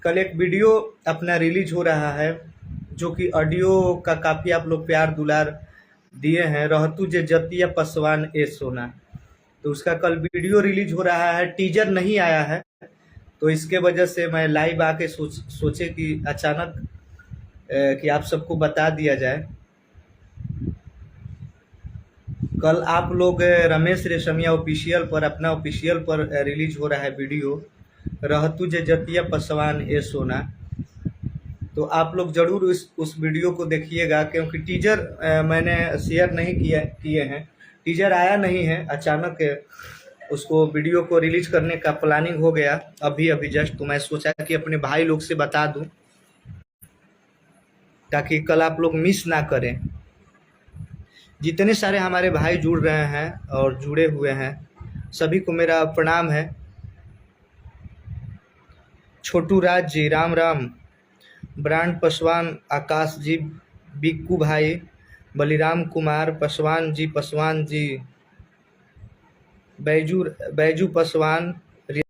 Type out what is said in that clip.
कल एक वीडियो अपना रिलीज हो रहा है जो कि ऑडियो का काफ़ी आप लोग प्यार दुलार दिए हैं। रहतू जे जतिया पसवान ए सोना, तो उसका कल वीडियो रिलीज हो रहा है, टीजर नहीं आया है। तो इसके वजह से मैं लाइव आके सोचे कि अचानक कि आप सबको बता दिया जाए। कल आप लोग रमेश रेशमिया ऑफिशियल पर, अपना ऑफिशियल पर रिलीज हो रहा है वीडियो, रहतू जे जतिया पसवान ए सोना। तो आप लोग ज़रूर उस वीडियो को देखिएगा, क्योंकि टीजर मैंने शेयर नहीं किए हैं। टीजर आया नहीं है, अचानक उसको वीडियो को रिलीज करने का प्लानिंग हो गया अभी जस्ट। तो मैं सोचा कि अपने भाई लोग से बता दूं ताकि कल आप लोग मिस ना करें। जितने सारे हमारे भाई जुड़ रहे हैं और जुड़े हुए हैं, सभी को मेरा प्रणाम है। छोटू राज जी राम राम, ब्रांड पासवान आकाश जी, बिक्कू भाई, बलिराम कुमार पासवान जी, बैजू पासवान,